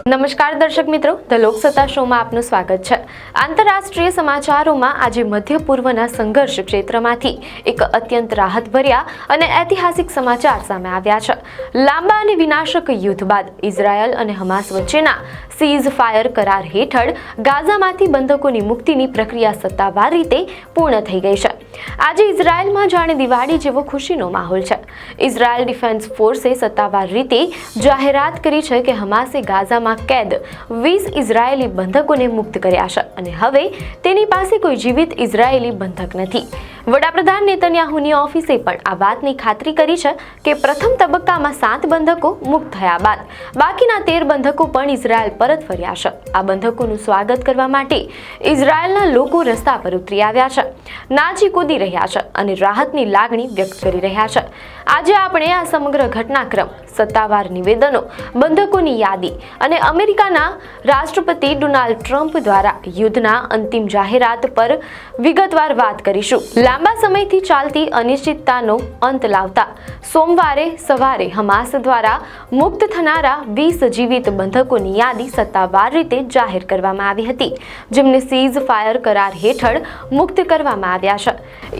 નમસ્કાર દર્શક મિત્રો, ધ લોકસત્તા શોમાં આપનું સ્વાગત છે। આંતરરાષ્ટ્રીય સમાચારોમાં આજે મધ્ય પૂર્વના સંઘર્ષ ક્ષેત્રમાંથી એક અત્યંત રાહતભર્યા અને ઐતિહાસિક સમાચાર સામે આવ્યા છે। લાંબા અને વિનાશક યુદ્ધ બાદ ઇઝરાયલ અને હમાસ વચ્ચેના સીઝ ફાયર કરાર હેઠળ ગાઝામાંથી બંધકોની મુક્તિની પ્રક્રિયા સત્તાવાર રીતે પૂર્ણ થઈ ગઈ છે। આજે ઇઝરાયલમાં જાણે દિવાળી જેવો ખુશીનો માહોલ છે। ઇઝરાયલ ડિફેન્સ ફોર્સે સત્તાવાર રીતે જાહેરાત કરી છે કે હમાસે ગાઝામાં કેદ 20 ઇઝરાયેલી બંધકોને મુક્ત કર્યા છે અને હવે તેની પાસે કોઈ જીવિત ઇઝરાયેલી બંધક નથી। વડાપ્રધાન નેતન્યાહુની ઓફિસે પણ આ વાતની ખાતરી કરી છે કે પ્રથમ તબક્કામાં 7 બંધકો મુક્ત થયા બાદ બાકીના 13 બંધકો પણ ઇઝરાયલ પરત ફર્યા છે। આ બંધકોનું સ્વાગત કરવા માટે ઇઝરાયલના લોકો રસ્તા પર ઉતરી આવ્યા છે, નાચી કૂદી રહ્યા છે અને રાહતની લાગણી વ્યક્ત કરી રહ્યા છે। આજે આપણે આ સમગ્ર ઘટનાક્રમ, સત્તાવાર નિવેદનો, બંધકોની યાદી અને અમેરિકાના રાષ્ટ્રપતિ ડોનાલ્ડ ટ્રમ્પ દ્વારા યુદ્ધના અંતિમ જાહેરાત પર વિગતવાર વાત કરીશું। લાંબા સમયથી ચાલતી અનિશ્ચિતતાનો અંત લાવતા સોમવારે સવારે હમાસ દ્વારા મુક્ત થનારા 20 જીવિત બંધકોની યાદી સત્તાવાર રીતે જાહેર કરવામાં આવી હતી, જેમને સીઝ ફાયર કરાર હેઠળ મુક્ત કરવામાં આવ્યા છે।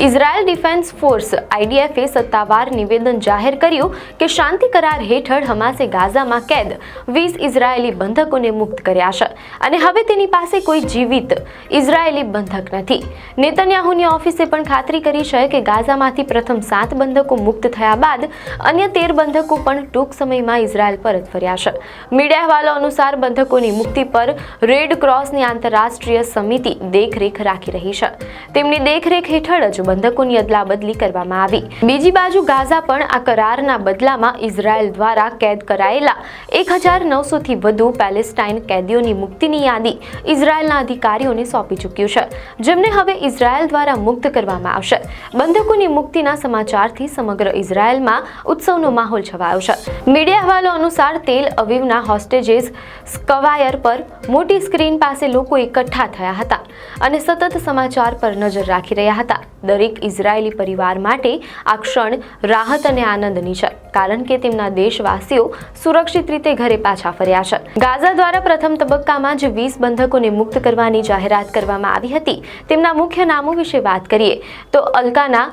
ઇઝરાયલ ડિફેન્સ ફોર્સ IDFએ સત્તાવાર નિવેદન જાહેર કર્યું કે શાંતિ કરાર હેઠળ હમાસે ગાઝામાં કેદ 20 ઇઝરાયેલી બંધકોને મુક્ત કર્યા છે અને હવે તેની પાસે કોઈ જીવિત ઇઝરાયેલી બંધક નથી। નેતન્યાહુની ઓફિસે પણ ખાતરી કરી છે કે ગાઝામાંથી પ્રથમ 7 બંધકો મુક્ત થયા બાદ અન્ય 13 બંધકો પણ ટૂંક સમયમાં ઇઝરાયલ પરત ફર્યા છે। મીડિયા અહેવાલો અનુસાર બંધકોની મુક્તિ પર રેડ ક્રોસની આંતરરાષ્ટ્રીય સમિતિ દેખરેખ રાખી રહી છે। તેમની દેખરેખ હેઠળ જ બંધકોની અદલાબદલી કરવામાં આવી। બીજી બાજુ ગાઝા પણ આ કરારના બદલામાં ઇઝરાયલ દ્વારા કેદ કરાયેલા 1900 થી વધુ પેલેસ્ટાઇન કેદીઓની મુક્તિની યાદી ઇઝરાયલના અધિકારીઓને સોંપી ચૂક્યું છે, જેમને હવે ઇઝરાયલ દ્વારા મુક્ત કરવામાં આવશે। બંધકોની મુક્તિના સમાચારથી સમગ્ર ઇઝરાયલમાં ઉત્સવનો માહોલ છવાયો છે। મીડિયા અહેવાલો અનુસાર તેલ અવીવના હોસ્ટેજીસ સ્ક્વાયર પર મોટી સ્ક્રીન પાસે લોકો એકઠા થયા હતા અને સતત સમાચાર પર નજર રાખી રહ્યા હતા। દરેક ઇઝરાયેલી પરિવાર માટે આ ક્ષણ રાહત અને આનંદની છે, કારણ કે તેમના દેશવાસીઓ સુરક્ષિત રીતે ઘરે પાછા ફર્યા છે। ગાઝા દ્વારા પ્રથમ તબક્કામાં જે 20 બંધકોને મુક્ત કરવાની જાહેરાત કરવામાં આવી હતી, તેમના મુખ્ય નામો વિશે વાત કરીએ તો અલ્કાના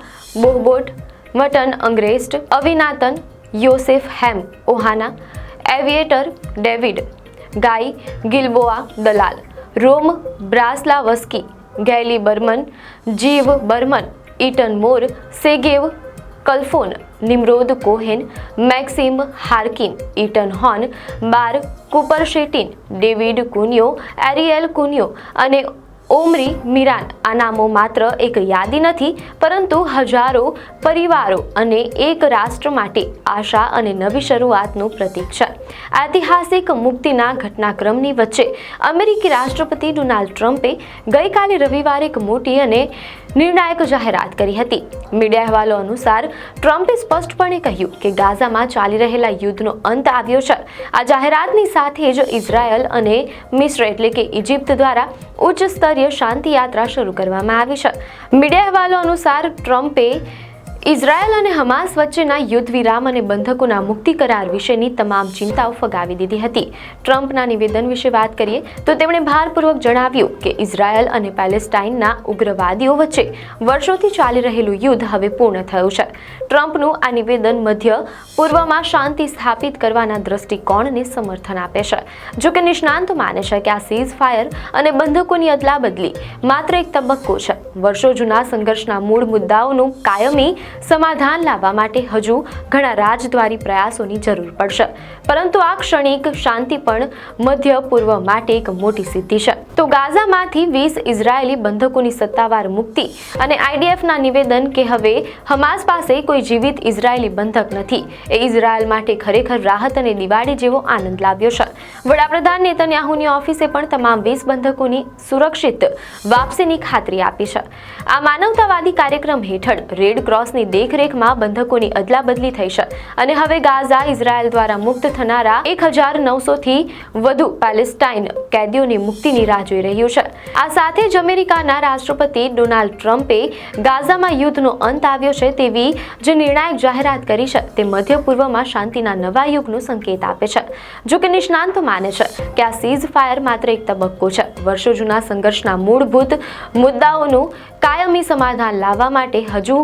બોહબોટ, મટન અંગ્રેસ્ટ, અવિનાતન, યોસેફ હેમ ઓહાના, એવિએટર ડેવિડ, ગાય ગિલ્બોઆ દલાલ, રોમ બ્રાસ્લાવસ્કી, ગેલી બર્મન, જીવ બર્મન, ઇટન મોર, સેગેવ કલ્ફોન, નિમ્રોદ કોહેન, મેક્સિમ હાર્કિન, ઇટન હોર્ન, બાર કુપર શેટિન, ડેવિડ કુન્યો, એરિયલ કુન્યો અને ઓમરી મિરાન। આ નામો માત્ર એક યાદી નથી, પરંતુ હજારો પરિવારો અને એક રાષ્ટ્ર માટે આશા અને નવી શરૂઆતનું પ્રતીક છે। ઐતિહાસિક મુક્તિના ઘટનાક્રમની વચ્ચે અમેરિકી રાષ્ટ્રપતિ ડોનાલ્ડ ટ્રમ્પે ગઈકાલે રવિવારે એક મોટી અને નિર્ણાયક જાહેરાત કરી હતી। મીડિયા અહેવાલો અનુસાર ટ્રમ્પે સ્પષ્ટપણે કહ્યું કે ગાઝામાં ચાલી રહેલા યુદ્ધનો અંત આવ્યો છે। આ જાહેરાતની સાથે જ ઇઝરાયલ અને મિસ્ર એટલે કે ઇજિપ્ત દ્વારા ઉચ્ચ સ્તરીય શાંતિ યાત્રા શરૂ કરવામાં આવી છે। મીડિયા અહેવાલો અનુસાર ટ્રમ્પે ઇઝરાયલ અને હમાસ વચ્ચેના યુદ્ધ વિરામ અને બંધકોના મુક્તિ કરાર વિશેની તમામ ચિંતાઓ ફગાવી દીધી હતી। ટ્રમ્પના નિવેદન વિશે વાત કરીએ તો તેમણે ભારપૂર્વક જણાવ્યું કે ઇઝરાયલ અને પેલેસ્ટાઇનના ઉગ્રવાદીઓ વચ્ચે વર્ષોથી ચાલી રહેલું યુદ્ધ હવે પૂર્ણ થયું છે। ટ્રમ્પનું આ નિવેદન મધ્ય પૂર્વમાં શાંતિ સ્થાપિત કરવાના દ્રષ્ટિકોણને સમર્થન આપે છે। જો કે નિષ્ણાંતો માને છે કે આ સીઝ ફાયર અને બંધકોની અદલાબદલી માત્ર એક તબક્કો છે। વર્ષો જૂના સંઘર્ષના મૂળ મુદ્દાઓનું કાયમી સમાધાન લાવવા માટે હજુ ઘણા રાજદ્વારી પ્રયાસોની જરૂર પડશે, પરંતુ આ ક્ષણિક શાંતિ પણ મધ્ય પૂર્વ માટે એક મોટી સિદ્ધિ છે। તો ગાઝામાંથી 20 ઇઝરાયેલી બંધકોની સત્તાવાર મુક્તિ અને IDFના નિવેદન કે હવે હમાસ પાસે કોઈ જીવિત ઇઝરાયેલી બંધક નથી, એ ઇઝરાયલ માટે ખરેખર રાહત અને દિવાળી જેવો આનંદ લાવ્યો છે। વડાપ્રધાન નેતન્યાહુની ઓફિસે પણ તમામ 20 બંધકોની સુરક્ષિત વાપસીની ખાતરી આપી છે. આ માનવતાવાદી કાર્યક્રમ હેઠળ રેડ ક્રોસની દેખરેખમાં બંધકોની અદલાબદલી થઈ છે અને હવે ગાઝા ઇઝરાયલ દ્વારા મુક્ત થનારા 1900 થી વધુ પેલેસ્ટાઇન કેદીઓની મુક્તિની રાહ જોઈ રહ્યું છે. આ સાથે જ અમેરિકાના રાષ્ટ્રપતિ ડોનાલ્ડ ટ્રમ્પે ગાઝામાં યુદ્ધનો અંત આવ્યો છે તેવી જે નિર્ણાયક જાહેરાત કરી છે તે મધ્ય પૂર્વમાં શાંતિના નવા યુગનો સંકેત આપે છે. જો કે નિષ્ણાંતો માને છે કે આ સીઝ ફાયર માત્ર એક તબક્કો છે. વર્ષો જૂના સંઘર્ષના મૂળભૂત મુદ્દાઓનું કાયમી સમાધાન લાવવા માટે હજુ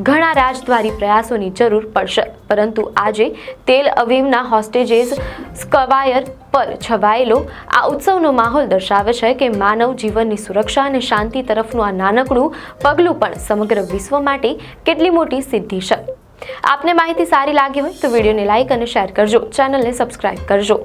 ઘણા રાજદ્વારી પ્રયાસોની જરૂર પડશે. પરંતુ આજે તેલ અવીવના હોસ્ટેજીસ સ્ક્વાયર પર છવાયેલો આ ઉત્સવનો માહોલ દર્શાવે છે કે માનવ જીવનની સુરક્ષા અને શાંતિ તરફનું આ નાનકડું પગલું પણ સમગ્ર વિશ્વ માટે કેટલી મોટી સિદ્ધિ છે. આપને માહિતી સારી લાગી હોય તો વિડીયોને લાઈક અને શેર કરજો, ચેનલને સબસ્ક્રાઇબ કરજો.